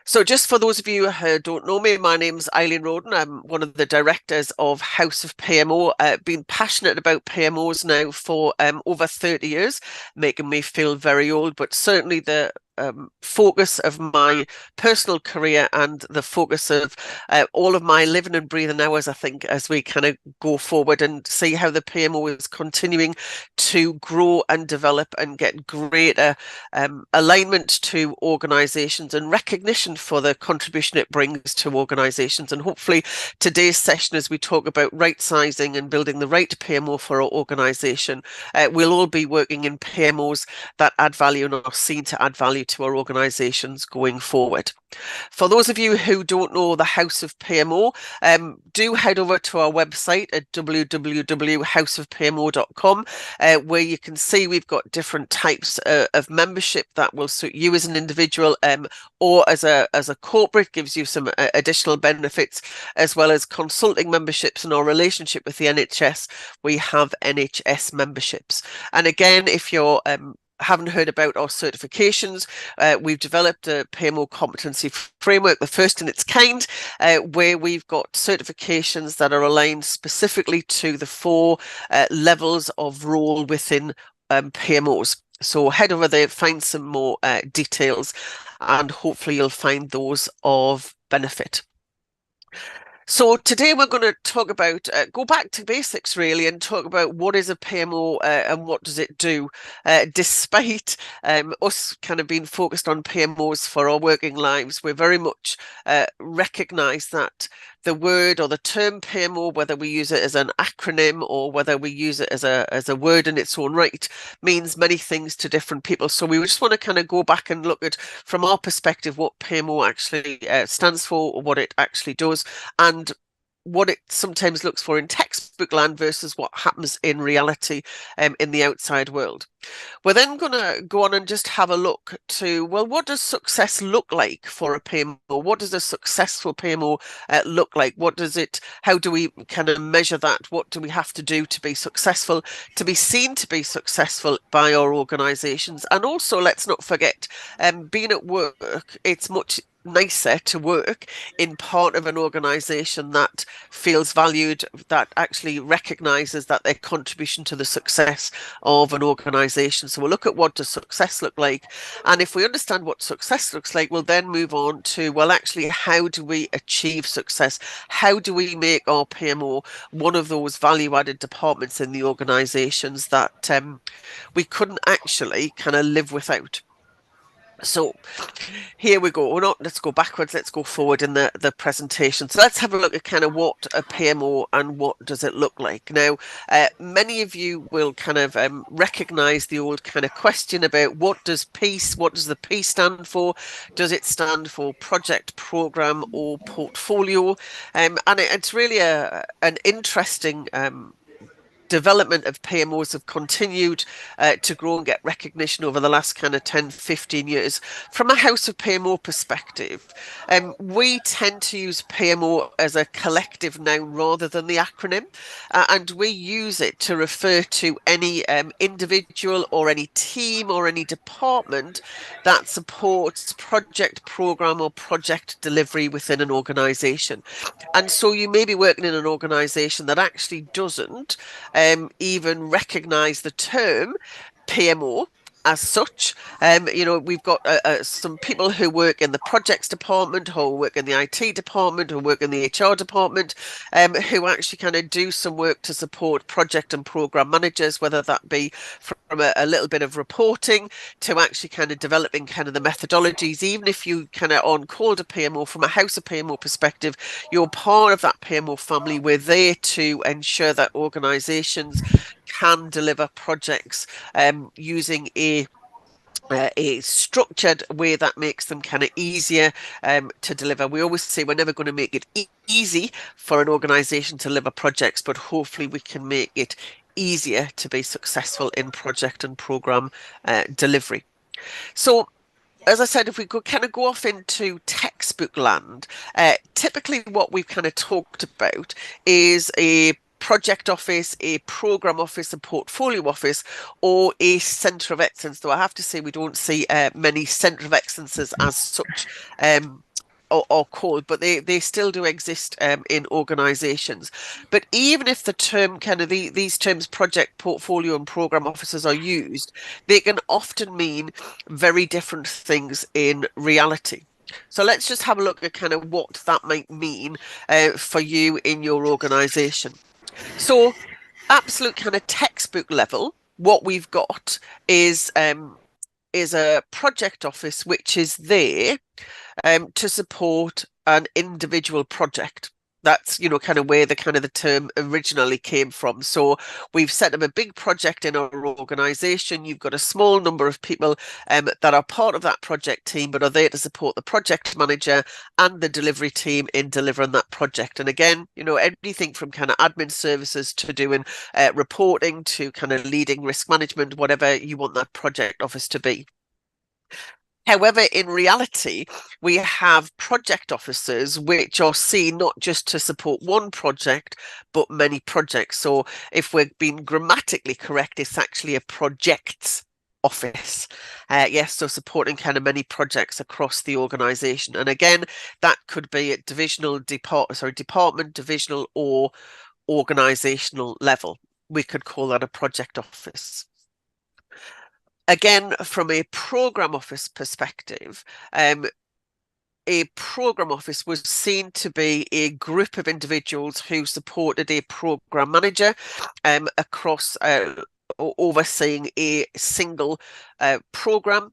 So just for those of you who don't know me, my name's Eileen Roden. I'm one of the directors of House of PMO. Been passionate about PMOs now for over 30 years, making me feel very old, but certainly the focus of my personal career and the focus of all of my living and breathing hours, I think, as we kind of go forward and see how the PMO is continuing to grow and develop and get greater alignment to organisations and recognition for the contribution it brings to organisations. And hopefully today's session, as we talk about right sizing and building the right PMO for our organisation, we'll all be working in PMOs that add value and are seen to add value to our organisations going forward. For those of you who don't know the House of PMO, do head over to our website at www.houseofpmo.com, where you can see we've got different types of membership that will suit you as an individual, or as a corporate, gives you some additional benefits, as well as consulting memberships. In our relationship with the NHS, we have NHS memberships. And again, if you're haven't heard about our certifications, we've developed a PMO competency framework, the first in its kind, where we've got certifications that are aligned specifically to the four levels of role within PMOs. So head over there, find some more details, and hopefully you'll find those of benefit. So today we're going to talk about, go back to basics really, and talk about what is a PMO and what does it do. Despite us kind of being focused on PMOs for our working lives, we very much recognise that the word or the term PMO, whether we use it as an acronym or whether we use it as a word in its own right, means many things to different people. So we just want to kind of go back and look at, from our perspective, what PMO actually stands for, what it actually does, and what it sometimes looks for in textbook land versus what happens in reality in the outside world. We're then going to go on and just have a look to, well, what does success look like for a PMO? What does a successful PMO look like? What does it, how do we kind of measure that? What do we have to do to be successful, to be seen to be successful by our organisations? And also, let's not forget, being at work, it's much nicer to work in part of an organisation that feels valued, that actually recognises that their contribution to the success of an organisation. So we'll look at what does success look like, and if we understand what success looks like, we'll then move on to, well, actually, how do we achieve success? How do we make our PMO one of those value-added departments in the organisations that we couldn't actually kind of live without? So here we go. Let's go backwards, let's go forward in the presentation. So let's have a look at kind of what a PMO and what does it look like. Now, many of you will kind of recognize the old kind of question about what does the P stand for? Does it stand for project, program, or portfolio? And it's really an interesting development of PMOs have continued to grow and get recognition over the last kind of 10, 15 years. From a House of PMO perspective, we tend to use PMO as a collective noun rather than the acronym, and we use it to refer to any individual or any team or any department that supports project, program, or project delivery within an organisation. And so you may be working in an organisation that actually doesn't even recognise the term PMO as such. We've got some people who work in the projects department, who work in the IT department, who work in the HR department, who actually kind of do some work to support project and program managers, whether that be from a little bit of reporting to actually kind of developing kind of the methodologies. Even if you kind of on called a PMO, from a House of PMO perspective, you're part of that PMO family. We're there to ensure that organisations can deliver projects using a structured way that makes them kind of easier to deliver. We always say we're never going to make it easy for an organisation to deliver projects, but hopefully we can make it easier to be successful in project and programme delivery. So, as I said, if we could kind of go off into textbook land, typically what we've kind of talked about is a project office, a program office, a portfolio office, or a centre of excellence. Though I have to say we don't see many centre of excellences as such are called, but they still do exist in organizations. But even if the term kind of these terms project, portfolio, and program officers are used, they can often mean very different things in reality. So let's just have a look at kind of what that might mean for you in your organization. So absolute kind of textbook level, what we've got is a project office which is there to support an individual project. That's, kind of where the term originally came from. So we've set up a big project in our organization. You've got a small number of people that are part of that project team, but are there to support the project manager and the delivery team in delivering that project. And again, anything from kind of admin services to doing reporting to kind of leading risk management, whatever you want that project office to be. However, in reality, we have project officers which are seen not just to support one project, but many projects. So if we're being grammatically correct, it's actually a projects office. Yes, so supporting kind of many projects across the organization. And again, that could be at department, divisional, or organizational level. We could call that a project office. Again, from a program office perspective, a program office was seen to be a group of individuals who supported a program manager across overseeing a single program.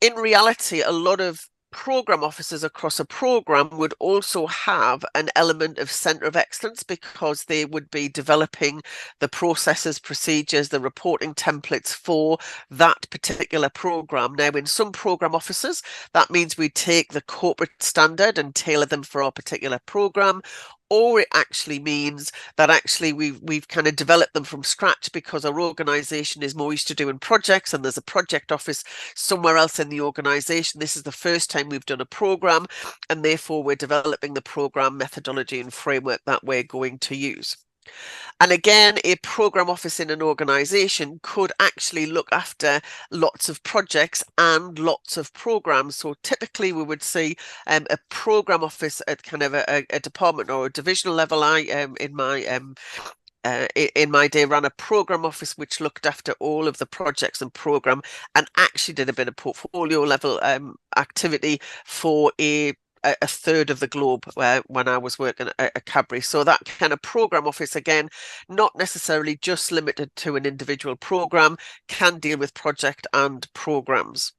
In reality, a lot of program officers across a program would also have an element of center of excellence because they would be developing the processes, procedures, the reporting templates for that particular program. Now, in some program officers, that means we take the corporate standard and tailor them for our particular program. Or it actually means that actually we've kind of developed them from scratch because our organization is more used to doing projects and there's a project office somewhere else in the organization. This is the first time we've done a program, and therefore we're developing the program methodology and framework that we're going to use. And again, a program office in an organization could actually look after lots of projects and lots of programs. So typically we would see a program office at kind of a department or a divisional level. In my day, ran a program office which looked after all of the projects and program, and actually did a bit of portfolio level activity for a third of the globe when I was working at Cadbury. So that kind of program office, again, not necessarily just limited to an individual program, can deal with project and programs.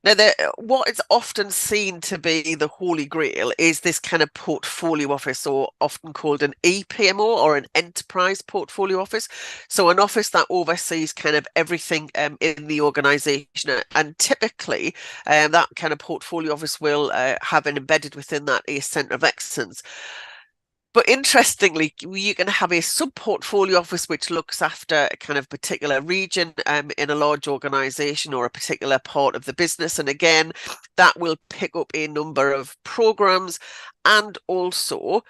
Now, what is often seen to be the holy grail is this kind of portfolio office, or often called an EPMO or an enterprise portfolio office. So an office that oversees kind of everything in the organization. And typically, that kind of portfolio office will have an embedded within that a center of excellence. But interestingly, you can have a sub-portfolio office which looks after a kind of particular region in a large organization or a particular part of the business. And again, that will pick up a number of programs and also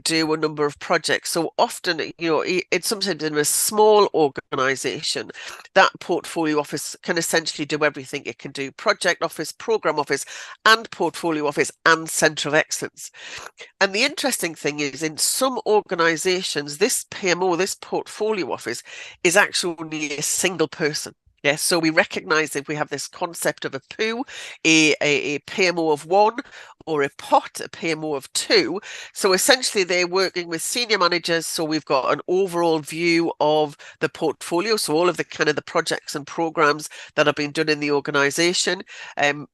do a number of projects. So often, it's sometimes in a small organization, that portfolio office can essentially do everything. It can do project office, program office, and portfolio office, and center of excellence. And the interesting thing is, in some organizations, this PMO, this portfolio office, is actually a single person. Yes, so we recognize that we have this concept of a POO, a PMO of one, or a POT, a PMO of two. So essentially they're working with senior managers. So we've got an overall view of the portfolio. So all of the kind of the projects and programs that have been done in the organization.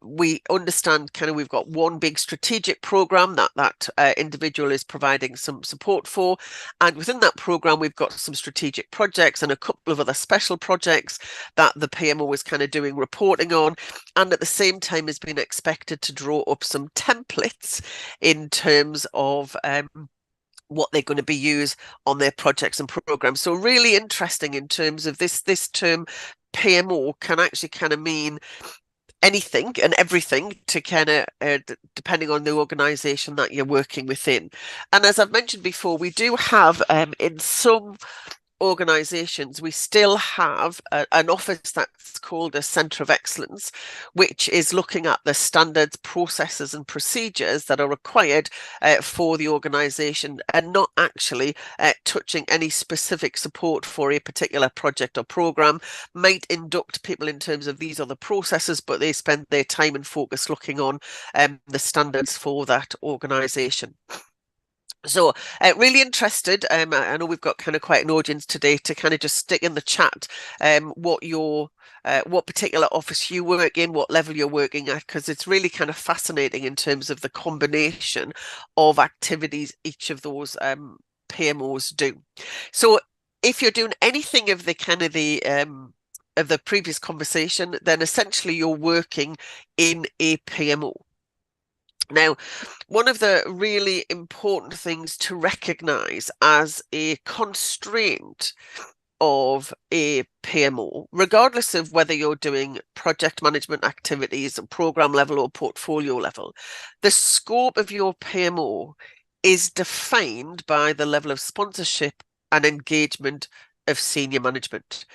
We understand kind of we've got one big strategic program that individual is providing some support for. And within that program, we've got some strategic projects and a couple of other special projects that the PMO is kind of doing reporting on, and at the same time has been expected to draw up some templates in terms of what they're going to be used on their projects and programs. So really interesting in terms of this term PMO can actually kind of mean anything and everything to kind of depending on the organization that you're working within. And as I've mentioned before, we do have in some organisations, we still have an office that's called a Centre of Excellence, which is looking at the standards, processes and procedures that are required for the organisation, and not actually touching any specific support for a particular project or programme. Might induct people in terms of these are the processes, but they spend their time and focus looking on the standards for that organisation. So really interested. I know we've got kind of quite an audience today to kind of just stick in the chat what particular office you work in, what level you're working at, because it's really kind of fascinating in terms of the combination of activities each of those PMOs do. So if you're doing anything of the kind of the previous conversation, then essentially you're working in a PMO. Now, one of the really important things to recognize as a constraint of a PMO, regardless of whether you're doing project management activities at program level or portfolio level, the scope of your PMO is defined by the level of sponsorship and engagement of senior management.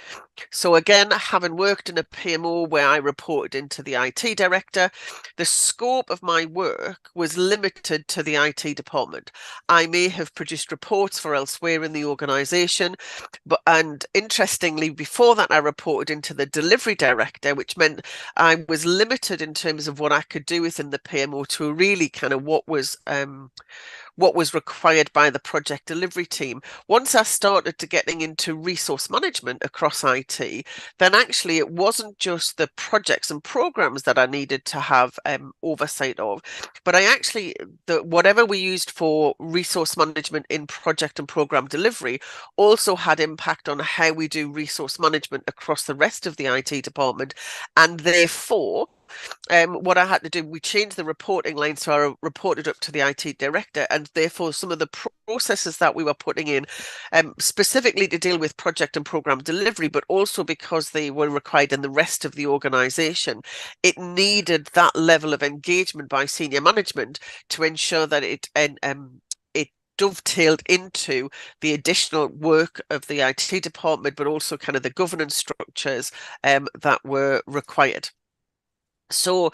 So again, having worked in a PMO where I reported into the IT director, the scope of my work was limited to the IT department. I may have produced reports for elsewhere in the organization, and interestingly, before that, I reported into the delivery director, which meant I was limited in terms of what I could do within the PMO to really kind of what was required by the project delivery team. Once I started to getting into resource management across IT, then actually it wasn't just the projects and programs that I needed to have oversight of, but whatever we used for resource management in project and program delivery also had impact on how we do resource management across the rest of the IT department. And therefore, what I had to do, we changed the reporting line, so I reported up to the IT director, and therefore some of the processes that we were putting in, specifically to deal with project and program delivery, but also because they were required in the rest of the organization, it needed that level of engagement by senior management to ensure that it dovetailed into the additional work of the IT department, but also kind of the governance structures that were required. So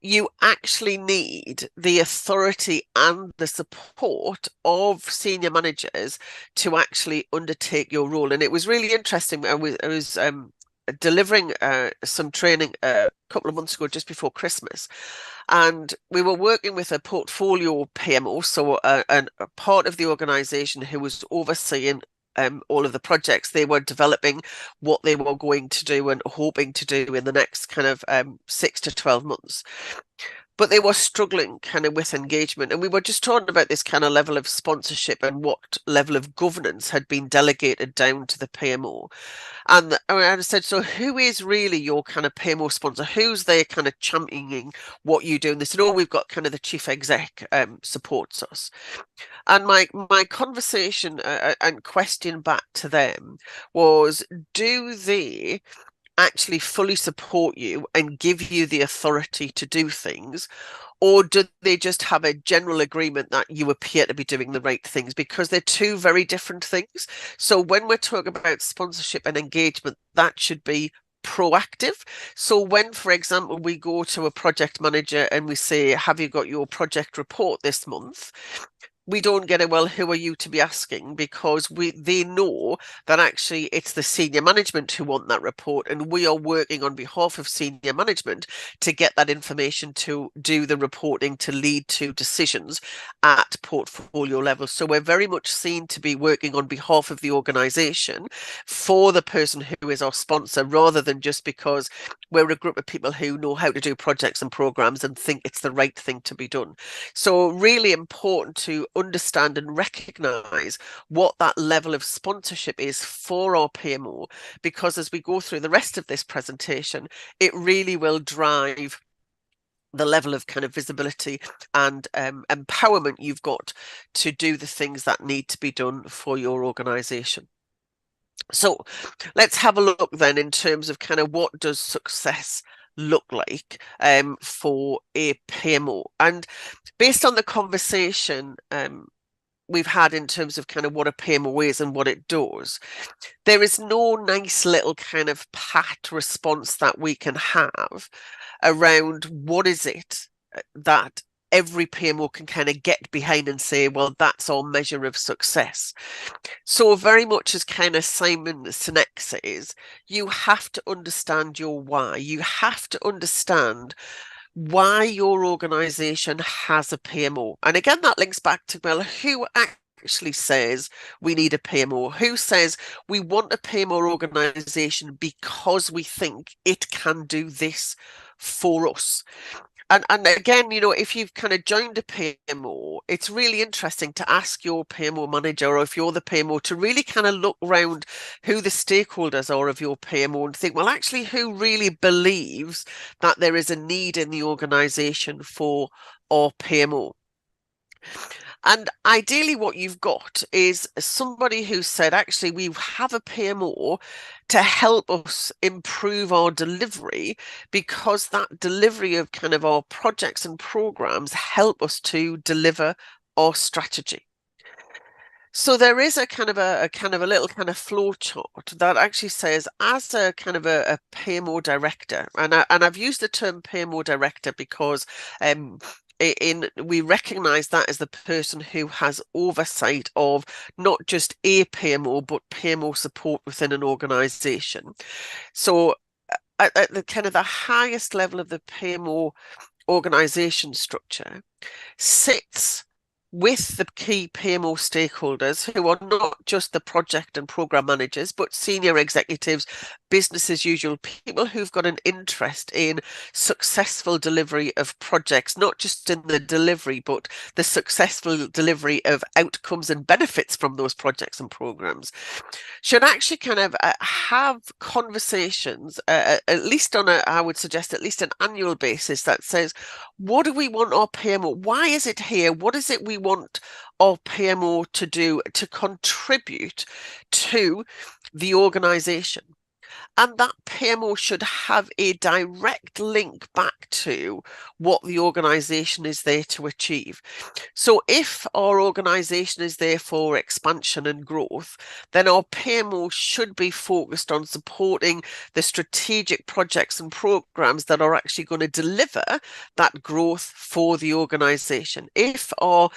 you actually need the authority and the support of senior managers to actually undertake your role. And it was really interesting. I was delivering some training a couple of months ago, just before Christmas, and we were working with a portfolio PMO, so a part of the organization who was overseeing all of the projects. They were developing what they were going to do and hoping to do in the next kind of 6 to 12 months. But they were struggling kind of with engagement. And we were just talking about this kind of level of sponsorship and what level of governance had been delegated down to the PMO. And I said, so who is really your kind of PMO sponsor? Who's there kind of championing what you do? And they said, oh, we've got kind of the chief exec supports us. And my conversation and question back to them was, do they actually fully support you and give you the authority to do things? Or do they just have a general agreement that you appear to be doing the right things? Because they're two very different things. So when we're talking about sponsorship and engagement, that should be proactive. So when, for example, we go to a project manager and we say, have you got your project report this month? We don't get it, well, who are you to be asking? Because they know that actually it's the senior management who want that report, and we are working on behalf of senior management to get that information to do the reporting to lead to decisions at portfolio level. So we're very much seen to be working on behalf of the organization for the person who is our sponsor, rather than just because we're a group of people who know how to do projects and programs and think it's the right thing to be done. So really important to understand and recognize what that level of sponsorship is for our PMO, because as we go through the rest of this presentation, it really will drive the level of kind of visibility and empowerment you've got to do the things that need to be done for your organization. So let's have a look then in terms of kind of what does success look like for a PMO. And based on the conversation we've had in terms of kind of what a PMO is and what it does, there is no nice little kind of pat response that we can have around what is it that every PMO can kind of get behind and say, well, that's our measure of success. So very much as kind of Simon Sinek says, you have to understand your why. You have to understand why your organization has a PMO. And again, that links back to, well, who actually says we need a PMO? Who says we want a PMO organization because we think it can do this for us? And again, you know, if you've kind of joined a PMO, it's really interesting to ask your PMO manager, or if you're the PMO, to really kind of look around who the stakeholders are of your PMO and think, well, actually, who really believes that there is a need in the organization for our PMO? And ideally, what you've got is somebody who said, actually, we have a PMO to help us improve our delivery, because that delivery of kind of our projects and programs help us to deliver our strategy. So there is a kind of a little kind of flow chart that actually says, as a kind of a PMO director, and I've used the term PMO director because we recognize that as the person who has oversight of not just a PMO, but PMO support within an organization. So at the kind of the highest level of the PMO organization structure sits with the key PMO stakeholders, who are not just the project and program managers, but senior executives, business as usual, people who've got an interest in successful delivery of projects, not just in the delivery, but the successful delivery of outcomes and benefits from those projects and programs, should actually kind of have conversations, at least on I would suggest at least an annual basis, that says, what do we want our PMO? Why is it here? What is it we want our PMO to do to contribute to the organization? And that PMO should have a direct link back to what the organization is there to achieve. So if our organization is there for expansion and growth, then our PMO should be focused on supporting the strategic projects and programs that are actually going to deliver that growth for the organization. If our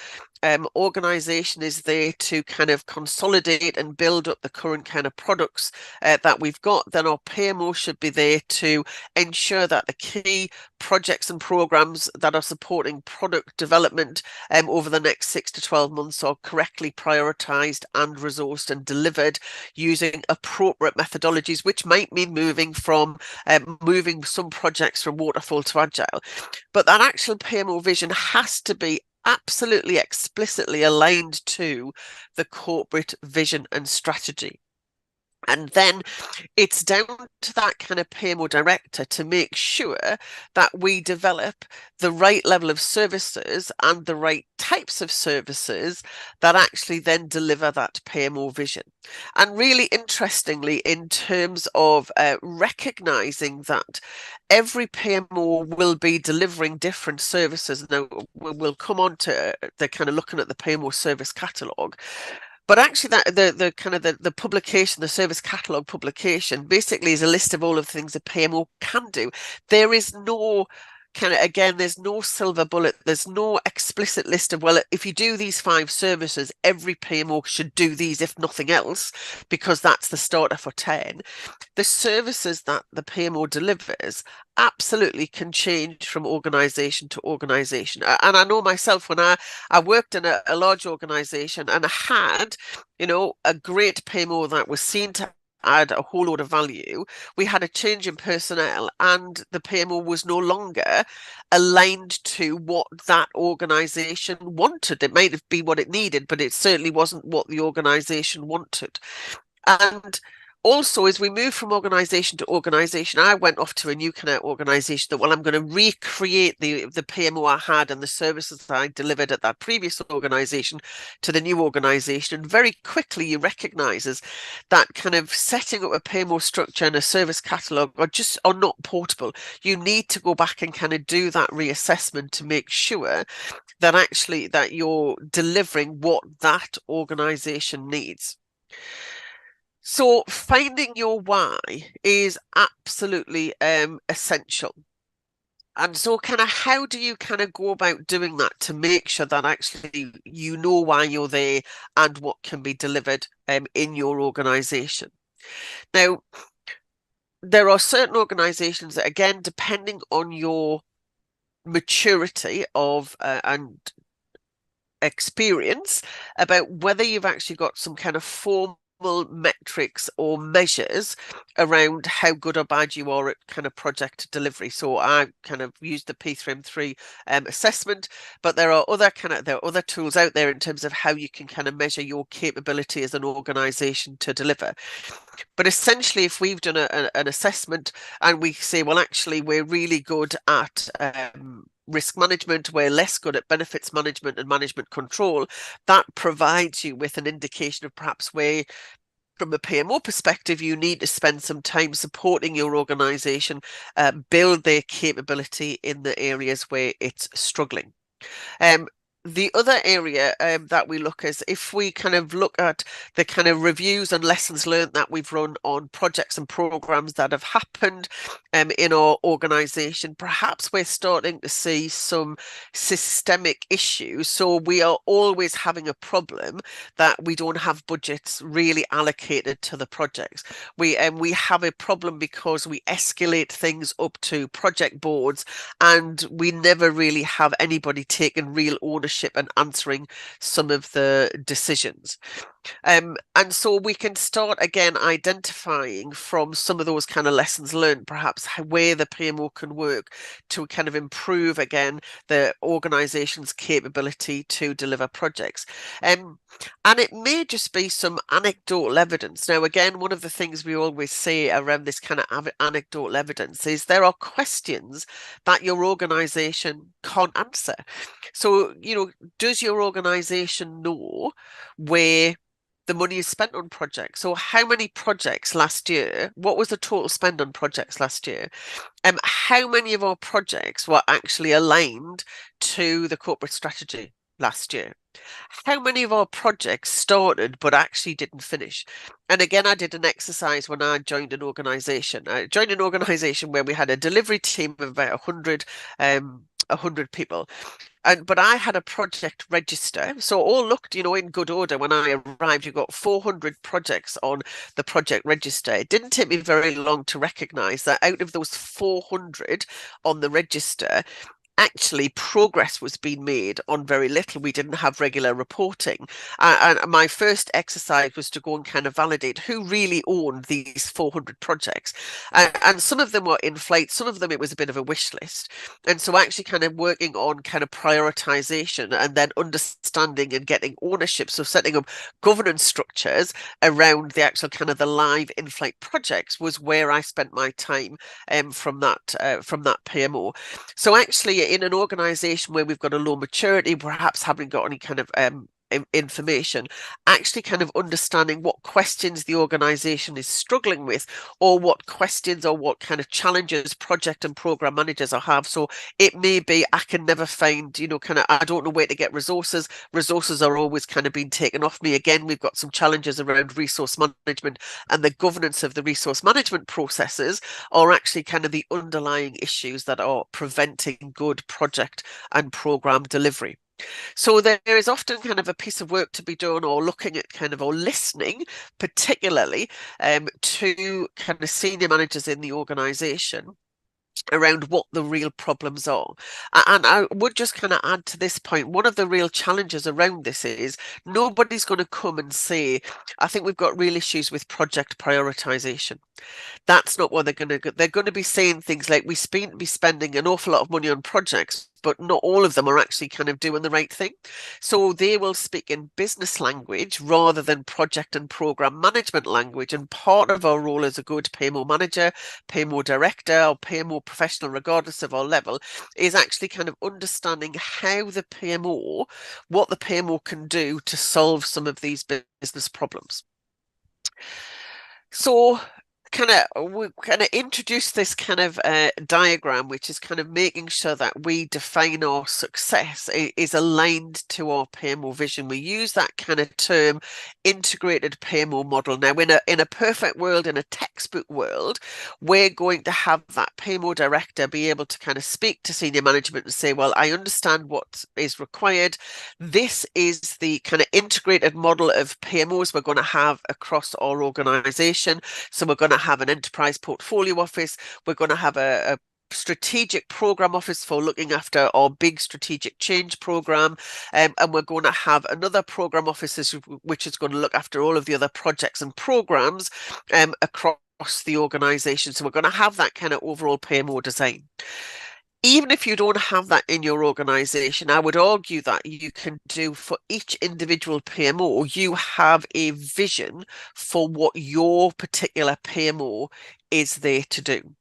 organization is there to kind of consolidate and build up the current kind of products that we've got, then our PMO should be there to ensure that the key projects and programs that are supporting product development over the next 6 to 12 months are correctly prioritized and resourced and delivered using appropriate methodologies, which might mean moving some projects from waterfall to agile. But that actual PMO vision has to be absolutely explicitly aligned to the corporate vision and strategy. And then it's down to that kind of PMO director to make sure that we develop the right level of services and the right types of services that actually then deliver that PMO vision. And really interestingly, in terms of recognizing that every PMO will be delivering different services. Now, we'll come on to the kind of looking at the PMO service catalogue. But actually, that the kind of the publication, the service catalogue publication, basically is a list of all of the things a PMO can do. There is no kind of, again, there's no silver bullet. There's no explicit list of, well, if you do these 5 services, every PMO should do these, if nothing else, because that's the starter for 10. The services that the PMO delivers absolutely can change from organization to organization. And I know myself, when I worked in a large organization and I had, you know, a great PMO that was seen to add a whole load of value, we had a change in personnel and the PMO was no longer aligned to what that organization wanted. It might have been what it needed, but it certainly wasn't what the organization wanted. And Also, as we move from organization to organization, I went off to a new kind of organization that, well, I'm going to recreate the PMO I had and the services that I delivered at that previous organization to the new organization. And very quickly, you recognizes that kind of setting up a PMO structure and a service catalog are not portable. You need to go back and kind of do that reassessment to make sure that actually that you're delivering what that organization needs. So finding your why is absolutely essential. And so kind of how do you kind of go about doing that to make sure that actually you know why you're there and what can be delivered in your organization? Now, there are certain organizations that, again, depending on your maturity of and experience about whether you've actually got some kind of formal metrics or measures around how good or bad you are at kind of project delivery. So I kind of used the P3M3 assessment, but there are other tools out there in terms of how you can kind of measure your capability as an organization to deliver. But essentially, if we've done an assessment and we say, well, actually, we're really good at risk management, we're less good at benefits management and management control, that provides you with an indication of perhaps where, from a PMO perspective, you need to spend some time supporting your organization build their capability in the areas where it's struggling. The other area that we look is if we kind of look at the kind of reviews and lessons learned that we've run on projects and programs that have happened in our organization, perhaps we're starting to see some systemic issues. So we are always having a problem that we don't have budgets really allocated to the projects. We have a problem because we escalate things up to project boards and we never really have anybody taking real ownership and answering some of the decisions. And so we can start again identifying from some of those kind of lessons learned, perhaps where the PMO can work to kind of improve again the organization's capability to deliver projects. And it may just be some anecdotal evidence. Now, again, one of the things we always say around this kind of anecdotal evidence is there are questions that your organization can't answer. So, does your organization know where the money is spent on projects? So how many projects last year? What was the total spend on projects last year? How many of our projects were actually aligned to the corporate strategy last year? How many of our projects started but actually didn't finish? And again, I did an exercise when I joined an organization. I joined an organization where we had a delivery team of about 100 people. But I had a project register. So all looked, in good order. When I arrived, you got 400 projects on the project register. It didn't take me very long to recognize that out of those 400 on the register, actually progress was being made on very little. We didn't have regular reporting. And my first exercise was to go and kind of validate who really owned these 400 projects. And some of them were in flight, some of them it was a bit of a wish list. And so actually kind of working on kind of prioritization and then understanding and getting ownership. So setting up governance structures around the actual kind of the live in-flight projects was where I spent my time from that PMO. So actually in an organization where we've got a low maturity, perhaps haven't got any kind of information, actually kind of understanding what questions the organization is struggling with, or what questions or what kind of challenges project and program managers have. So it may be I can never find, kind of, I don't know where to get resources. Resources are always kind of being taken off me. Again, we've got some challenges around resource management, and the governance of the resource management processes are actually kind of the underlying issues that are preventing good project and program delivery. So there is often kind of a piece of work to be done, or looking at kind of, or listening particularly to kind of senior managers in the organization around what the real problems are. And I would just kind of add to this point, one of the real challenges around this is nobody's going to come and say, I think we've got real issues with project prioritization. That's not what they're going to be saying things like, we be spending an awful lot of money on projects, but not all of them are actually kind of doing the right thing. So they will speak in business language rather than project and program management language. And part of our role as a good PMO manager, PMO director, or PMO professional, regardless of our level, is actually kind of understanding how the PMO, what the PMO can do to solve some of these business problems. So we kind of introduce this kind of diagram, which is kind of making sure that we define our success is aligned to our PMO vision. We use that kind of term, integrated PMO model. Now, in a perfect world, in a textbook world, we're going to have that PMO director be able to kind of speak to senior management and say, well, I understand what is required. This is the kind of integrated model of PMOs we're going to have across our organization. So we're going to have an enterprise portfolio office. We're going to have a strategic program office for looking after our big strategic change program. And we're going to have another program office which is going to look after all of the other projects and programs across the organization. So we're going to have that kind of overall PMO design. Even if you don't have that in your organization, I would argue that you can do for each individual PMO, you have a vision for what your particular PMO is there to do.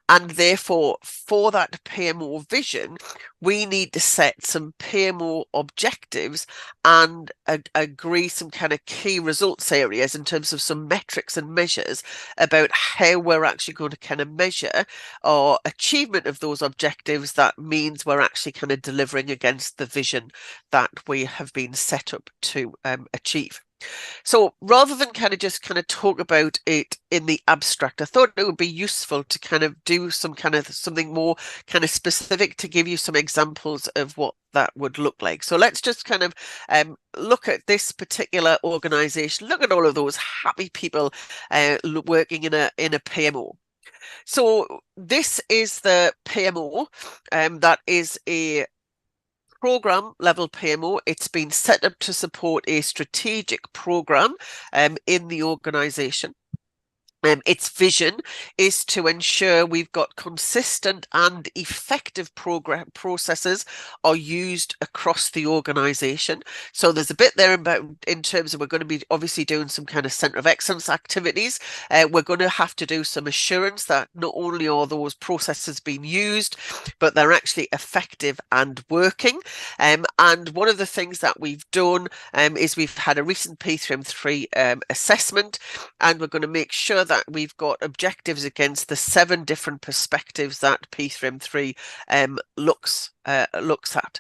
And therefore, for that PMO vision, we need to set some PMO objectives and agree some kind of key results areas in terms of some metrics and measures about how we're actually going to kind of measure our achievement of those objectives. That means we're actually kind of delivering against the vision that we have been set up to achieve. So rather than kind of just kind of talk about it in the abstract, I thought it would be useful to kind of do some kind of something more kind of specific to give you some examples of what that would look like. So let's just kind of look at this particular organization, look at all of those happy people working in a PMO. So this is the PMO that is a program level PMO. It's been set up to support a strategic program in the organization. Its vision is to ensure we've got consistent and effective program processes are used across the organization. So there's a bit there about in terms of we're going to be obviously doing some kind of center of excellence activities. We're going to have to do some assurance that not only are those processes being used, but they're actually effective and working. And one of the things that we've done is we've had a recent P3M3 assessment, and we're going to make sure that we've got objectives against the 7 different perspectives that P3M3 looks at.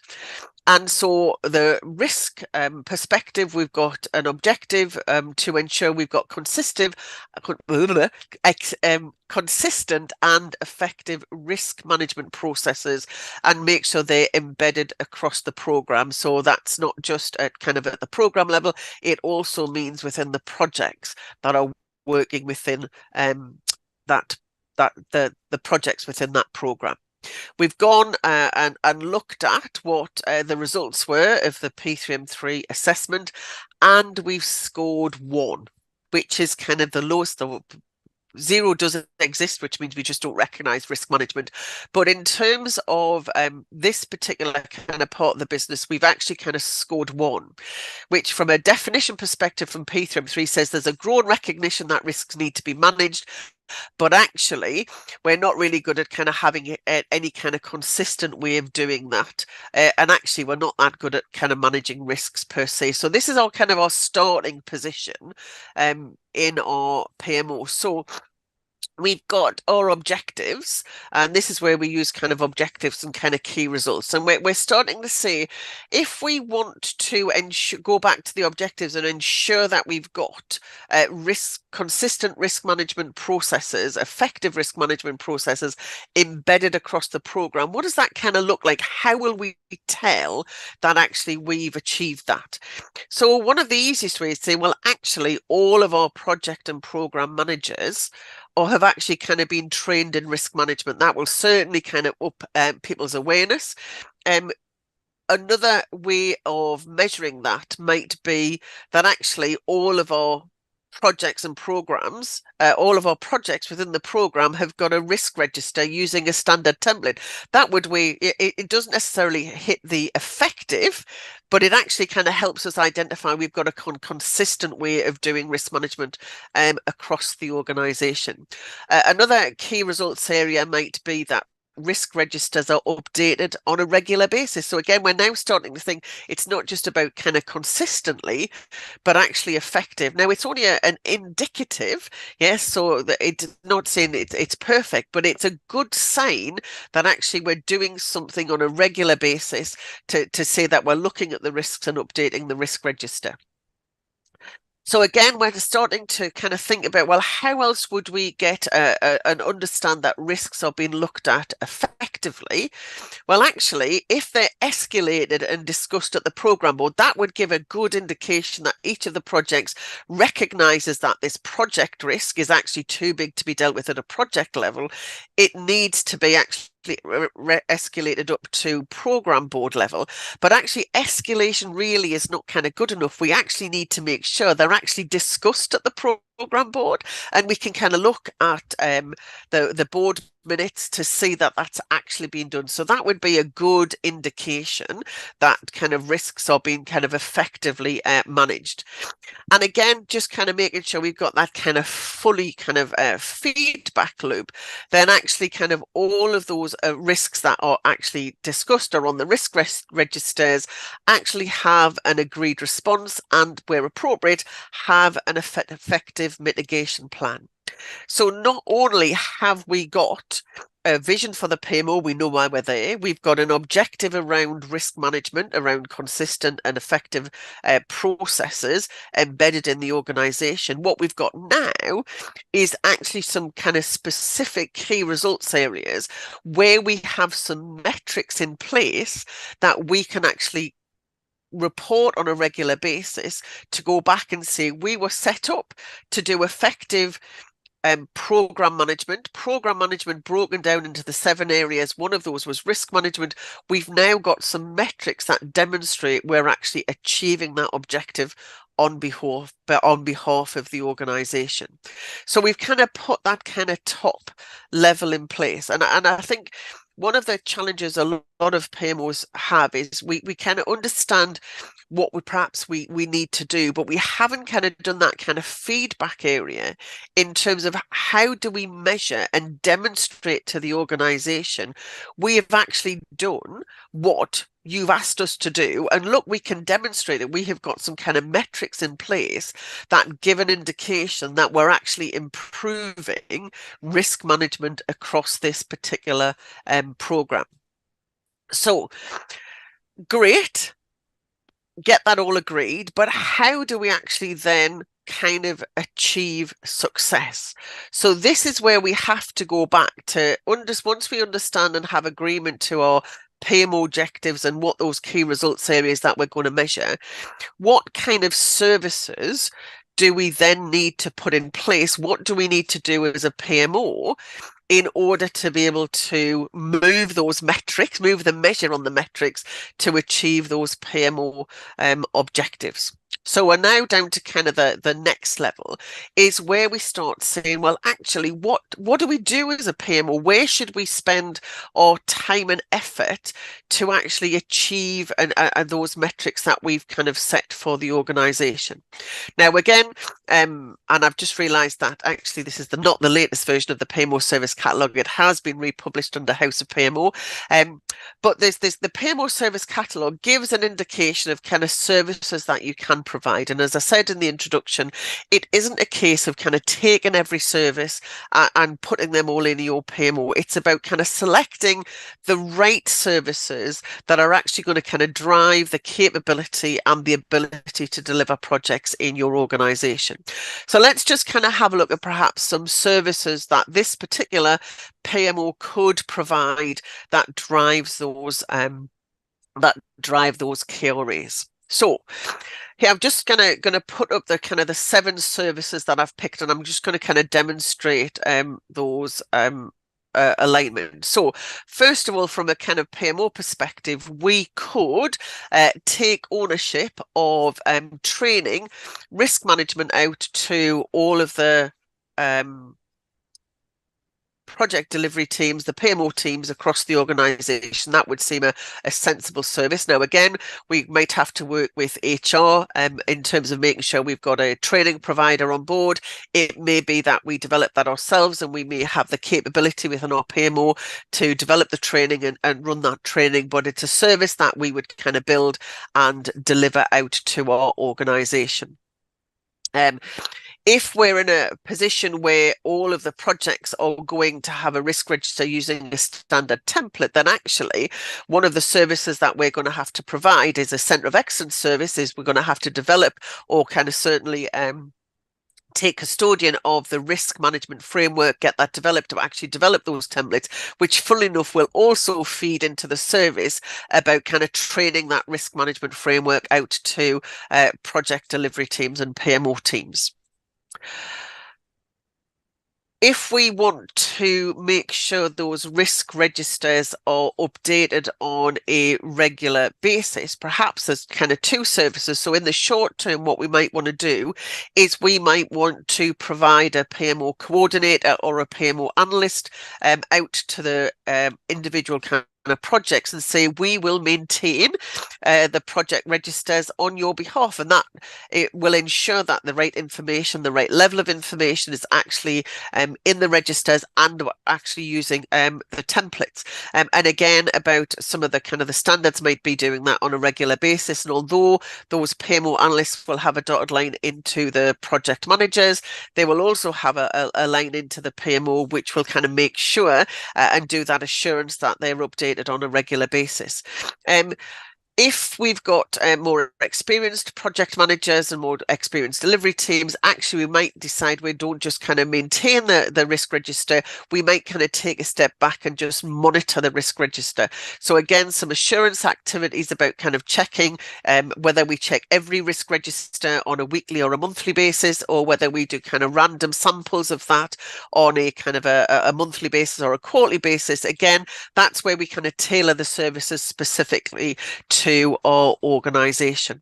And so the risk perspective, we've got an objective to ensure we've got consistent and effective risk management processes and make sure they're embedded across the program. So that's not just at kind of at the program level, it also means within the projects that are working within the projects within that program. We've gone and looked at what the results were of the P3M3 assessment, and we've scored 1, which is kind of the lowest. 0 doesn't exist, which means we just don't recognize risk management. But in terms of this particular kind of part of the business, we've actually kind of scored 1, which from a definition perspective from P3M3 says there's a growing recognition that risks need to be managed. But actually, we're not really good at kind of having any kind of consistent way of doing that. And actually, we're not that good at kind of managing risks per se. So this is our kind of our starting position in our PMO. So we've got our objectives, and this is where we use kind of objectives and kind of key results. And we're starting to say, if we want to go back to the objectives and ensure that we've got consistent risk management processes, effective risk management processes embedded across the program, what does that kind of look like? How will we tell that actually we've achieved that? So one of the easiest ways to say, well, actually, all of our project and program managers or have actually kind of been trained in risk management. That will certainly kind of up people's awareness. Another way of measuring that might be that actually all of our projects and programs, all of our projects within the program have got a risk register using a standard template. That would it doesn't necessarily hit the effective, but it actually kind of helps us identify we've got a consistent way of doing risk management across the organization. Another key results area might be that risk registers are updated on a regular basis. So again, we're now starting to think it's not just about kind of consistently, but actually effective. Now, it's only an indicative, yes, so that it's not saying it's perfect, but it's a good sign that actually we're doing something on a regular basis to say that we're looking at the risks and updating the risk register. So again, we're starting to kind of think about, well, how else would we get and understand that risks are being looked at effectively? Well, actually, if they're escalated and discussed at the program board, that would give a good indication that each of the projects recognizes that this project risk is actually too big to be dealt with at a project level. It needs to be actually escalated up to program board level, but actually escalation really is not kind of good enough. We actually need to make sure they're actually discussed at the program board, and we can kind of look at the board minutes to see that that's actually being done. So that would be a good indication that kind of risks are being kind of effectively managed. And again, just kind of making sure we've got that kind of fully kind of feedback loop, then actually kind of all of those risks that are actually discussed or on the risk registers actually have an agreed response, and where appropriate, have an effective mitigation plan. So not only have we got a vision for the PMO, we know why we're there. We've got an objective around risk management, around consistent and effective processes embedded in the organization. What we've got now is actually some kind of specific key results areas where we have some metrics in place that we can actually report on a regular basis to go back and say we were set up to do effective program management broken down into the 7 areas. One of those was risk management. We've now got some metrics that demonstrate we're actually achieving that objective on behalf of the organization. So we've kind of put that kind of top level in place. And I think one of the challenges a lot of PMOs have is we kind of understand what we need to do, but we haven't kind of done that kind of feedback area in terms of how do we measure and demonstrate to the organization we have actually done what you've asked us to do, and look, we can demonstrate that we have got some kind of metrics in place that give an indication that we're actually improving risk management across this particular program. So great, get that all agreed, but how do we actually then kind of achieve success? So this is where we have to go back to once we understand and have agreement to our PMO objectives and what those key results areas that we're going to measure, what kind of services do we then need to put in place? What do we need to do as a PMO in order to be able to move those metrics, move the measure on the metrics to achieve those PMO objectives? So we're now down to kind of the next level is where we start saying, well, actually, what do we do as a PMO? Where should we spend our time and effort to actually achieve those metrics that we've kind of set for the organization? Now, again, and I've just realized that actually this is not the latest version of the PMO service catalog. It has been republished under House of PMO. But the PMO service catalog gives an indication of kind of services that you can provide. And as I said in the introduction, it isn't a case of kind of taking every service and putting them all in your PMO. It's about kind of selecting the right services that are actually going to kind of drive the capability and the ability to deliver projects in your organization. So let's just kind of have a look at perhaps some services that this particular PMO could provide that drives those KRAs. So here I'm just gonna put up the kind of the 7 services that I've picked, and I'm just going to kind of demonstrate those alignment. So first of all, from a kind of PMO perspective, we could take ownership of training risk management out to all of the project delivery teams, the PMO teams across the organisation. That would seem a sensible service. Now, again, we might have to work with HR in terms of making sure we've got a training provider on board. It may be that we develop that ourselves, and we may have the capability within our PMO to develop the training and run that training, but it's a service that we would kind of build and deliver out to our organisation. If we're in a position where all of the projects are going to have a risk register using a standard template, then actually one of the services that we're going to have to provide is a centre of excellence service. We're going to have to develop, or kind of certainly take custodian of the risk management framework, get that developed, to actually develop those templates, which funnily enough will also feed into the service about kind of training that risk management framework out to project delivery teams and PMO teams. If we want to make sure those risk registers are updated on a regular basis, perhaps there's kind of two services. So in the short term, what we might want to do is we might want to provide a PMO coordinator or a PMO analyst out to the individual kind of projects and say, we will maintain the project registers on your behalf, and that it will ensure that the right information, the right level of information is actually in the registers and actually using the templates. And again, about some of the kind of the standards might be doing that on a regular basis. And although those PMO analysts will have a dotted line into the project managers, they will also have a line into the PMO, which will kind of make sure and do that assurance that they're updated on a regular basis. If we've got more experienced project managers and more experienced delivery teams, actually we might decide we don't just kind of maintain the risk register, we might kind of take a step back and just monitor the risk register. So again, some assurance activities about kind of checking whether we check every risk register on a weekly or a monthly basis, or whether we do kind of random samples of that on a kind of a monthly basis or a quarterly basis. Again, that's where we kind of tailor the services specifically to our organisation.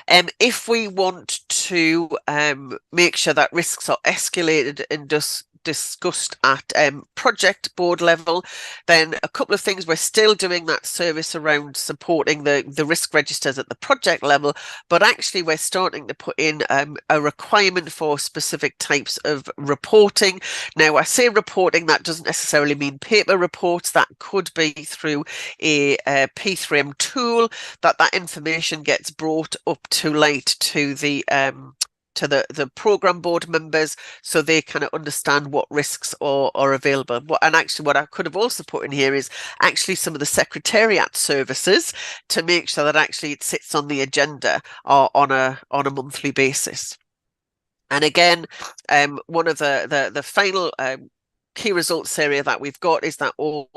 If we want to make sure that risks are escalated and discussed at project board level, then a couple of things. We're still doing that service around supporting the risk registers at the project level, but actually we're starting to put in a requirement for specific types of reporting. Now, I say reporting, that doesn't necessarily mean paper reports. That could be through a P3M tool, that information gets brought up to light to the program board members, so they kind of understand what risks are available. And actually what I could have also put in here is actually some of the secretariat services to make sure that actually it sits on the agenda on a monthly basis. And again, one of the final key results area that we've got is that all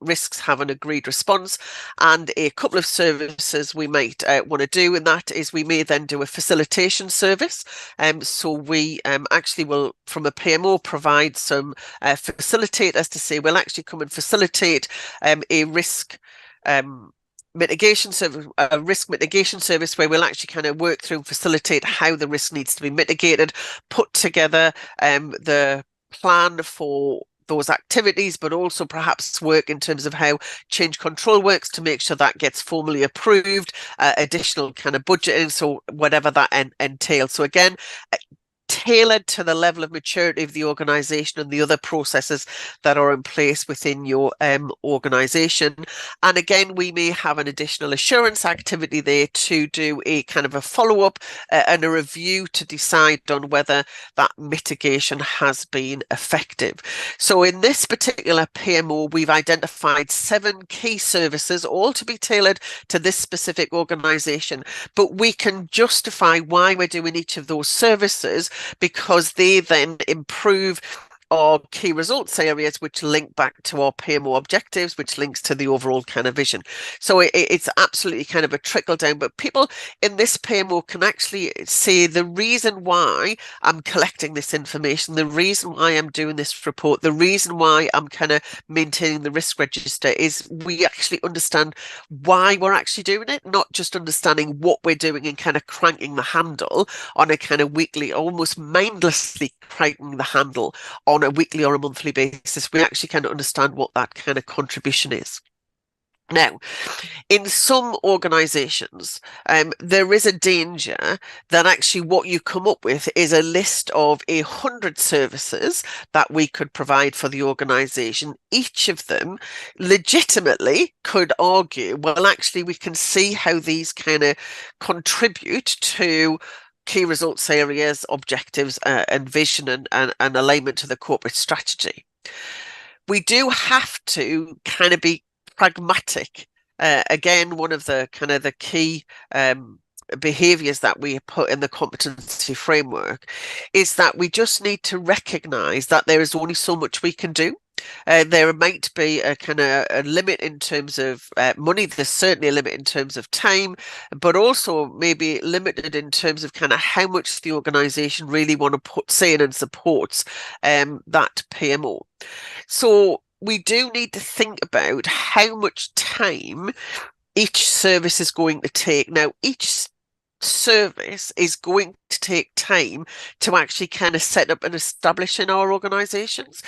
risks have an agreed response. And a couple of services we might want to do in that is we may then do a facilitation service. So we actually will, from a PMO, provide some facilitators to say we'll actually come and facilitate a risk mitigation service, a risk mitigation service, where we'll actually kind of work through and facilitate how the risk needs to be mitigated, put together the plan for those activities, but also perhaps work in terms of how change control works to make sure that gets formally approved, additional kind of budgeting, so whatever that entails. So again, tailored to the level of maturity of the organisation and the other processes that are in place within your organisation. And again, we may have an additional assurance activity there to do a kind of a follow-up and a review to decide on whether that mitigation has been effective. So in this particular PMO, we've identified 7 key services, all to be tailored to this specific organisation, but we can justify why we're doing each of those services, because they then improve our key results areas, which link back to our PMO objectives, which links to the overall kind of vision. So it's absolutely kind of a trickle down, but people in this PMO can actually see the reason why I'm collecting this information, the reason why I'm doing this report, the reason why I'm kind of maintaining the risk register is we actually understand why we're actually doing it, not just understanding what we're doing and kind of cranking the handle on a kind of weekly, almost mindlessly cranking the handle on a weekly or a monthly basis. We actually kind of understand what that kind of contribution is. Now, in some organisations, there is a danger that actually what you come up with is a list of 100 services that we could provide for the organisation. Each of them legitimately could argue, well, actually, we can see how these kind of contribute to key results areas, objectives, and vision and alignment to the corporate strategy. We do have to kind of be pragmatic. Again, one of the kind of the key behaviors that we put in the competency framework is that we just need to recognize that there is only so much we can do. There might be a kind of a limit in terms of money. There's certainly a limit in terms of time, but also maybe limited in terms of kind of how much the organization really want to put in and supports that PMO. So we do need to think about how much time each service is going to take. Now, each service is going to take time to actually kind of set up and establish in our organizations,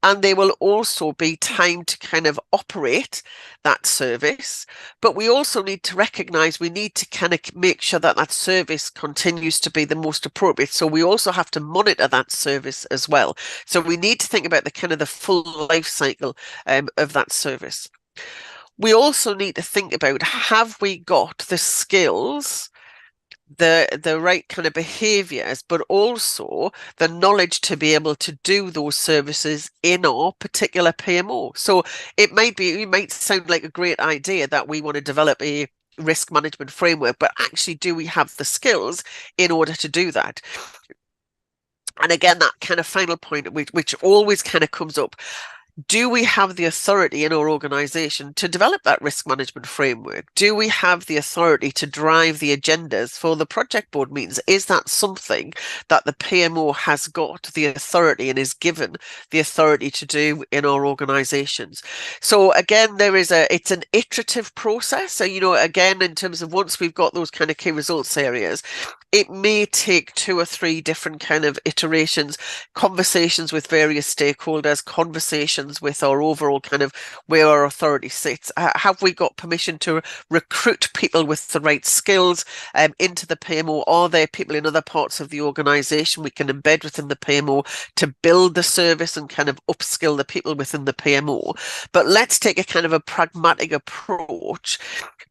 and there will also be time to kind of operate that service, but we also need to recognize we need to kind of make sure that that service continues to be the most appropriate. So we also have to monitor that service as well. So we need to think about the kind of the full life cycle of that service. We also need to think about, have we got the skills, the right kind of behaviors, but also the knowledge to be able to do those services in our particular PMO. So it might sound like a great idea that we want to develop a risk management framework, but actually, do we have the skills in order to do that? And again, that kind of final point, which always kind of comes up, do we have the authority in our organization to develop that risk management framework? Do we have the authority to drive the agendas for the project board meetings? Is that something that the PMO has got the authority and is given the authority to do in our organizations? So again, it's an iterative process. So, again, in terms of once we've got those kind of key results areas, it may take 2 or 3 different kind of iterations, conversations with various stakeholders, conversations with our overall kind of where our authority sits. Have we got permission to recruit people with the right skills into the PMO? Are there people in other parts of the organization we can embed within the PMO to build the service and kind of upskill the people within the PMO? But let's take a kind of a pragmatic approach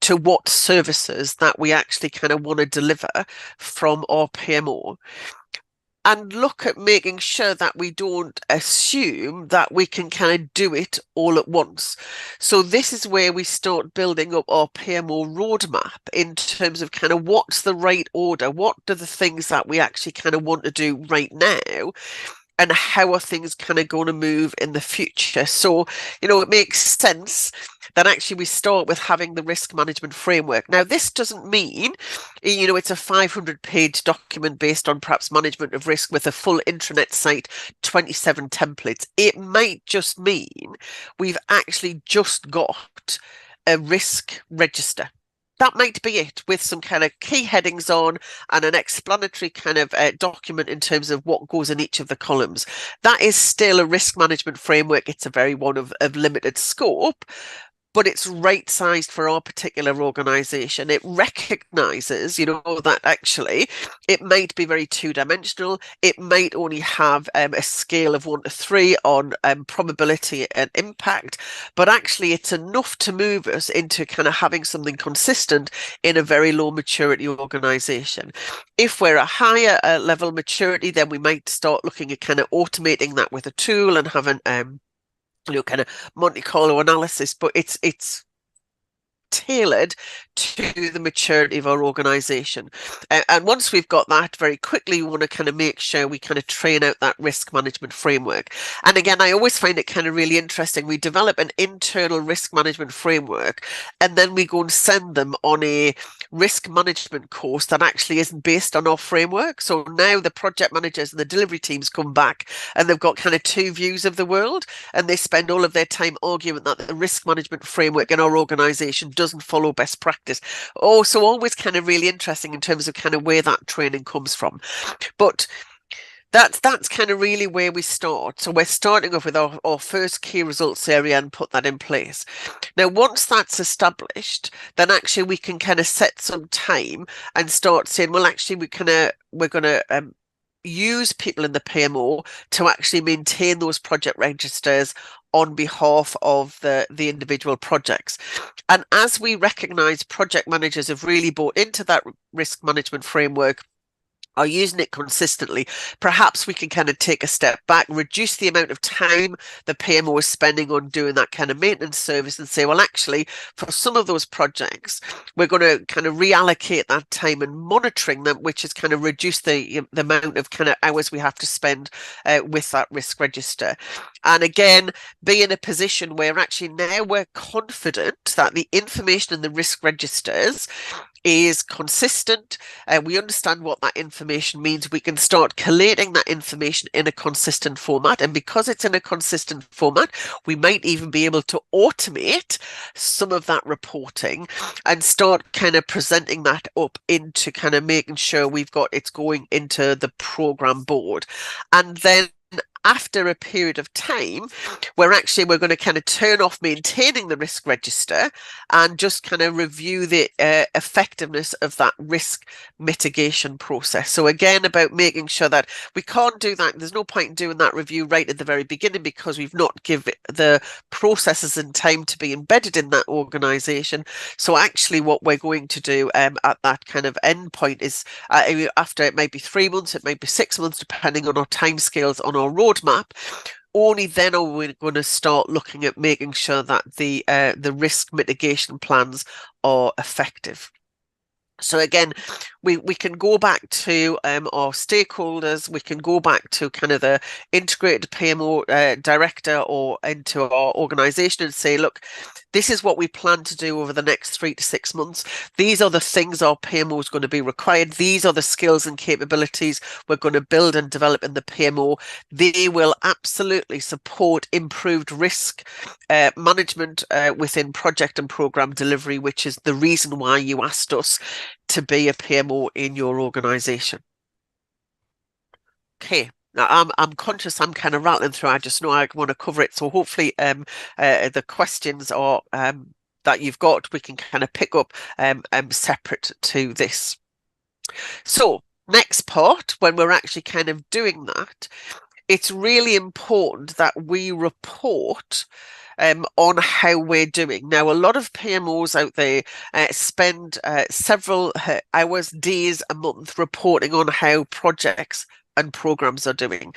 to what services that we actually kind of want to deliver from our PMO, and look at making sure that we don't assume that we can kind of do it all at once. So this is where we start building up our PMO roadmap in terms of kind of what's the right order, what are the things that we actually kind of want to do right now, and how are things kind of going to move in the future. So, it makes sense that actually we start with having the risk management framework. Now, this doesn't mean, it's a 500-page document based on perhaps management of risk with a full intranet site, 27 templates. It might just mean we've actually just got a risk register. That might be it, with some kind of key headings on and an explanatory kind of document in terms of what goes in each of the columns. That is still a risk management framework. It's a very one of limited scope, but it's right sized for our particular organization. It recognizes, that actually it might be very 2-dimensional. It might only have a scale of 1 to 3 on probability and impact, but actually it's enough to move us into kind of having something consistent in a very low maturity organization. If we're a higher level maturity, then we might start looking at kind of automating that with a tool and having kind of Monte Carlo analysis, but it's tailored to the maturity of our organisation. And once we've got that, very quickly, we want to kind of make sure we kind of train out that risk management framework. And again, I always find it kind of really interesting. We develop an internal risk management framework, and then we go and send them on a risk management course that actually isn't based on our framework. So now the project managers and the delivery teams come back and they've got kind of two views of the world, and they spend all of their time arguing that the risk management framework in our organisation doesn't follow best practice. Oh, so always kind of really interesting in terms of kind of where that training comes from. But that's kind of really where we start. So we're starting off with our first key results area and put that in place. Now, once that's established, then actually we can kind of set some time and start saying, well, actually we're gonna use people in the PMO to actually maintain those project registers on behalf of the individual projects. And as we recognise project managers have really bought into that risk management framework, are using it consistently, perhaps we can kind of take a step back, reduce the amount of time the PMO is spending on doing that kind of maintenance service, and say, well, actually, for some of those projects, we're going to kind of reallocate that time and monitoring them, which is kind of reduce the amount of kind of hours we have to spend with that risk register. And again, be in a position where actually now we're confident that the information in the risk registers is consistent, and we understand what that information means. We can start collating that information in a consistent format, and because it's in a consistent format, we might even be able to automate some of that reporting and start kind of presenting that up into kind of making sure we've got it's going into the program board. And then after a period of time, we're going to kind of turn off maintaining the risk register and just kind of review the effectiveness of that risk mitigation process. So again, about making sure that we can't do that. There's no point in doing that review right at the very beginning because we've not given the processes and time to be embedded in that organisation. So actually what we're going to do at that kind of end point is after, it might be 3 months, it might be 6 months, depending on our timescales on our roadmap, only then are we going to start looking at making sure that the risk mitigation plans are effective. So again, we can go back to our stakeholders, we can go back to kind of the integrated PMO director or into our organisation and say, look, this is what we plan to do over the next 3 to 6 months. These are the things our PMO is going to be required. These are the skills and capabilities we're going to build and develop in the PMO. They will absolutely support improved risk management within project and programme delivery, which is the reason why you asked us to be a PMO in your organisation. Okay. Now, I'm conscious I'm kind of rattling through. I just know I want to cover it. So hopefully the questions are that you've got, we can kind of pick up separate to this. So next part, when we're actually kind of doing that, it's really important that we report on how we're doing. Now, a lot of PMOs out there spend several hours, days, a month reporting on how projects and programs are doing.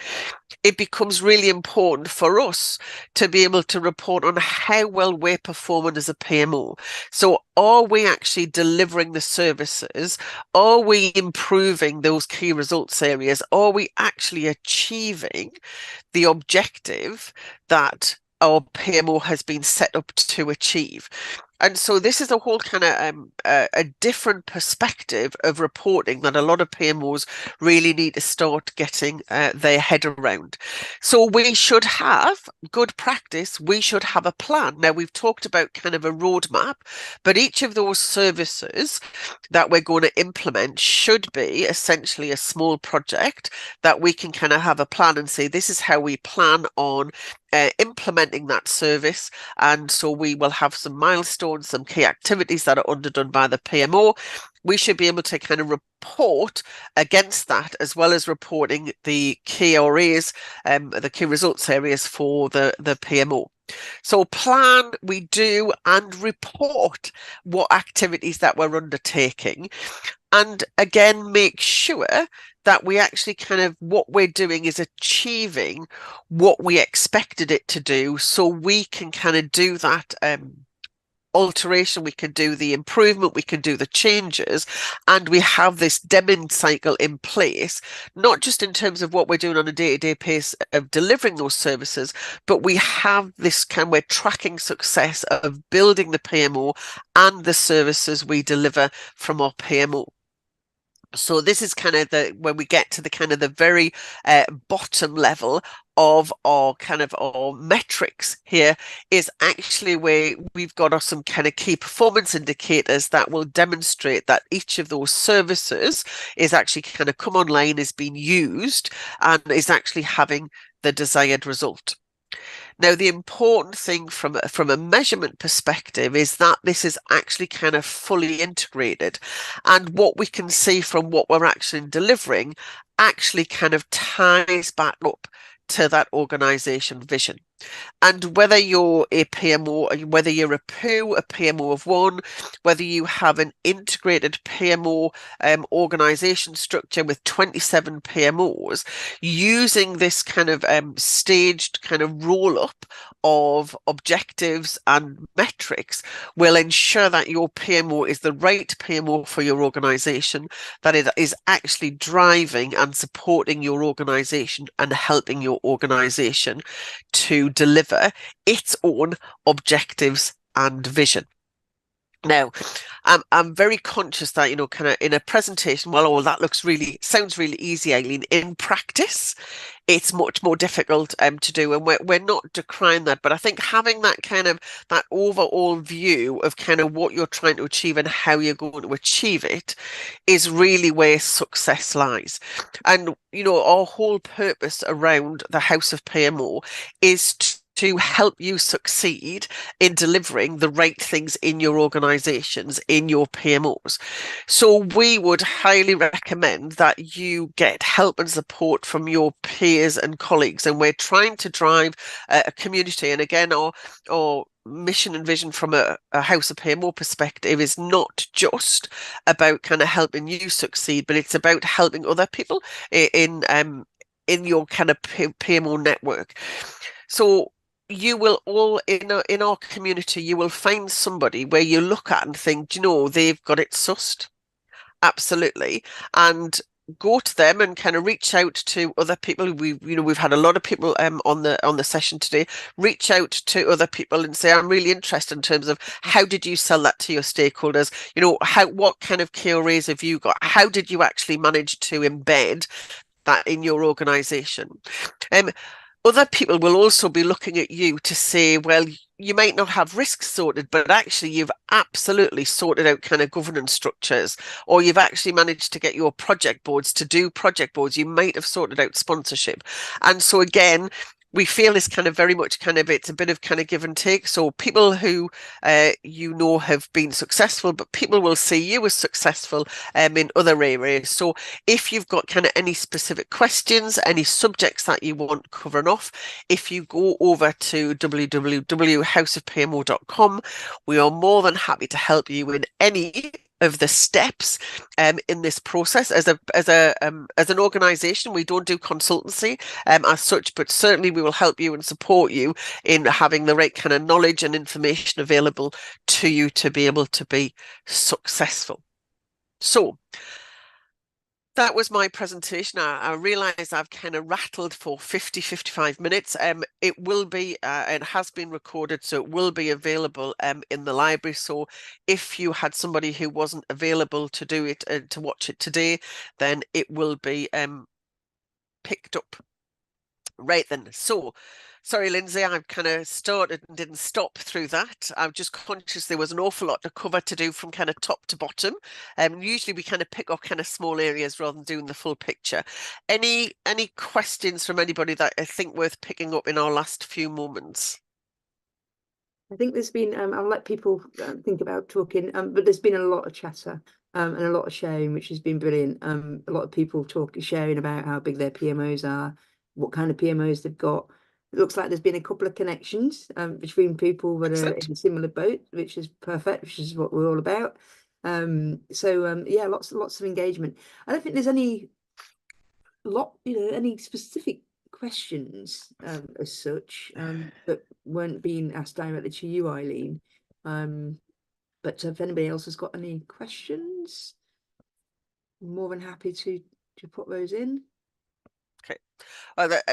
It becomes really important for us to be able to report on how well we're performing as a PMO. So are we actually delivering the services? Are we improving those key results areas? Are we actually achieving the objective that our PMO has been set up to achieve? And so this is a whole kind of a different perspective of reporting that a lot of PMOs really need to start getting their head around. So we should have good practice. We should have a plan. Now, we've talked about kind of a roadmap, but each of those services that we're going to implement should be essentially a small project that we can kind of have a plan and say, this is how we plan on implementing that service. And so we will have some milestones, some key activities that are underdone by the PMO. We should be able to kind of report against that, as well as reporting the key areas, the key results areas for the PMO. So plan, we do, and report what activities that we're undertaking. And again, make sure that we actually kind of, what we're doing is achieving what we expected it to do, so we can kind of do that alteration, we can do the improvement, we can do the changes, and we have this Deming cycle in place, not just in terms of what we're doing on a day-to-day pace of delivering those services, but we have this we're tracking success of building the PMO and the services we deliver from our PMO. So this is kind of when we get to the kind of the very bottom level of our kind of our metrics here is actually where we've got some kind of key performance indicators that will demonstrate that each of those services is actually kind of come online, is being used, and is actually having the desired result. Now, the important thing from a measurement perspective is that this is actually kind of fully integrated. And what we can see from what we're actually delivering actually kind of ties back up to that organization vision. And whether you're a PMO, whether you're a POO, a PMO of one, whether you have an integrated PMO organization structure with 27 PMOs, using this kind of staged kind of roll up of objectives and metrics will ensure that your PMO is the right PMO for your organization, that it is actually driving and supporting your organization and helping your organization to deliver its own objectives and vision. Now, I'm very conscious that, kind of in a presentation, well, oh, that sounds really easy, Eileen. In practice, it's much more difficult to do, and we're not decrying that, but I think having that kind of that overall view of kind of what you're trying to achieve and how you're going to achieve it is really where success lies. And our whole purpose around the House of PMO is to help you succeed in delivering the right things in your organizations, in your PMOs. So we would highly recommend that you get help and support from your peers and colleagues. And we're trying to drive a community. And again, our mission and vision from a House of PMO perspective is not just about kind of helping you succeed, but it's about helping other people in your kind of PMO network. So you will all in our community, you will find somebody where you look at and think, they've got it sussed. Absolutely. And go to them and kind of reach out to other people. We've had a lot of people on the session today. Reach out to other people and say, I'm really interested in terms of how did you sell that to your stakeholders? What kind of KRAs have you got? How did you actually manage to embed that in your organization? Other people will also be looking at you to say, well, you might not have risks sorted, but actually you've absolutely sorted out kind of governance structures, or you've actually managed to get your project boards to do project boards. You might have sorted out sponsorship. And so again, we feel is kind of very much kind of, it's a bit of kind of give and take. So people who have been successful, but people will see you as successful in other areas. So if you've got kind of any specific questions, any subjects that you want covering off, if you go over to www.houseofpmo.com, we are more than happy to help you in any of the steps in this process. As an organization, we don't do consultancy as such, but certainly we will help you and support you in having the right kind of knowledge and information available to you to be able to be successful. So that was my presentation. I realize I've kind of rattled for 55 minutes. It will be, it has been recorded, so it will be available in the library. So if you had somebody who wasn't available to do it, to watch it today, then it will be picked up. Right then. So, sorry, Lindsay, I've kind of started and didn't stop through that. I'm just conscious there was an awful lot to cover to do from kind of top to bottom. Usually we kind of pick up kind of small areas rather than doing the full picture. Any questions from anybody that I think worth picking up in our last few moments? I think there's been, I'll let people think about talking, but there's been a lot of chatter and a lot of sharing, which has been brilliant. A lot of people sharing about how big their PMOs are, what kind of PMOs they've got. It looks like there's been a couple of connections between people that are in a similar boat, which is perfect, which is what we're all about. Yeah, lots of engagement. I don't think there's any specific questions as such that weren't being asked directly to you, Eileen. But if anybody else has got any questions, I'm more than happy to put those in. Okay.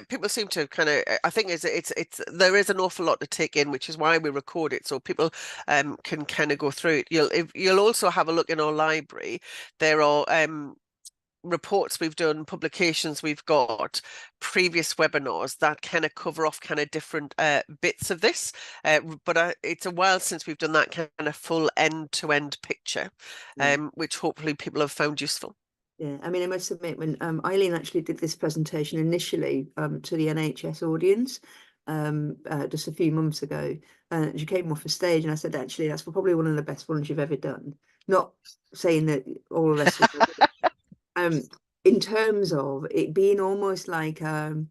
People seem to kind of, I think it's there is an awful lot to take in, which is why we record it, so people can kind of go through it. You'll also have a look in our library. There are reports we've done, publications we've got, previous webinars that kind of cover off kind of different bits of this. But it's a while since we've done that kind of full end-to-end picture, which hopefully people have found useful. Yeah, I mean, I must admit, when Eileen actually did this presentation initially to the NHS audience just a few months ago, she came off the stage and I said, actually, that's probably one of the best ones you've ever done. Not saying that all the rest of in terms of it being almost like you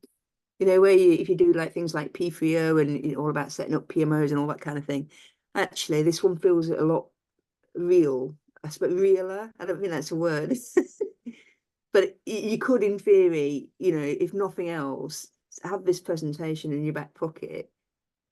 know, where if you do like things like P3O and all about setting up PMOs and all that kind of thing, actually this one feels a lot real. I suppose realer. I don't think that's a word. But you could, in theory, you know, if nothing else, have this presentation in your back pocket,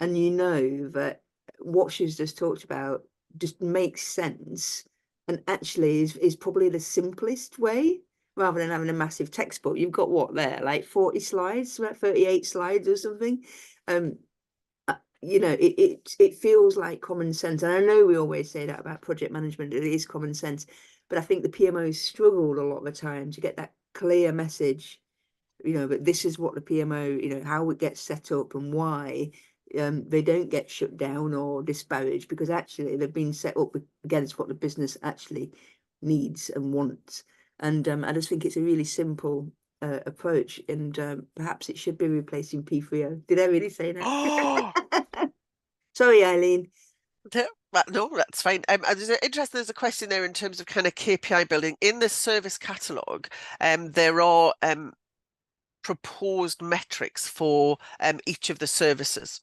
and you know that what she's just talked about just makes sense, and actually is probably the simplest way, rather than having a massive textbook. You've got what there, like 40 slides, about 38 slides or something. You know, it feels like common sense. And I know we always say that about project management, it is common sense. But I think the PMOs struggled a lot of the time to get that clear message, you know, but this is what the PMO, you know, how it gets set up and why they don't get shut down or disparaged, because actually they've been set up against what the business actually needs and wants. And I just think it's a really simple approach, and perhaps it should be replacing P3O. Did I really say that? Oh, Sorry, Eileen. no, that's fine. There's a question there in terms of kind of KPI building. In the service catalogue, there are proposed metrics for each of the services.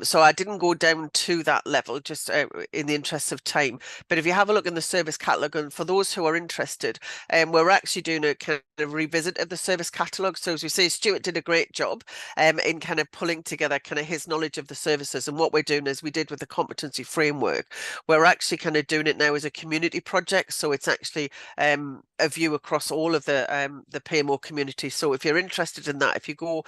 So I didn't go down to that level just in the interest of time. But if you have a look in the service catalogue, and for those who are interested, we're actually doing a kind of revisit of the service catalogue. So as we say, Stuart did a great job in kind of pulling together kind of his knowledge of the services. And what we're doing, as we did with the competency framework, we're actually kind of doing it now as a community project. So it's actually a view across all of the PMO community. So if you're interested in that, if you go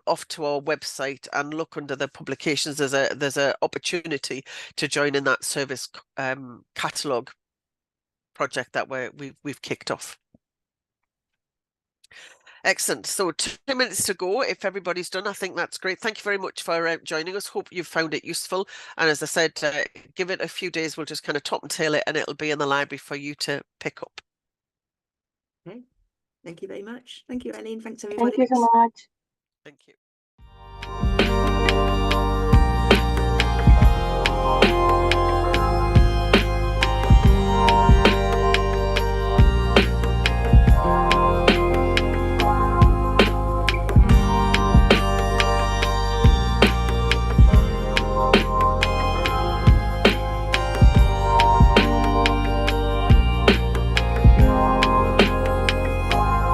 off to our website and look under the publications, there's a opportunity to join in that service catalogue project that we've kicked off. Excellent. So 2 minutes to go. If everybody's done, I think that's great. Thank you very much for joining us. Hope you've found it useful. And as I said, give it a few days. We'll just kind of top and tail it, and it'll be in the library for you to pick up. Okay. Thank you very much. Thank you, Eileen. Thanks, everybody. Thank you so much. Thank you.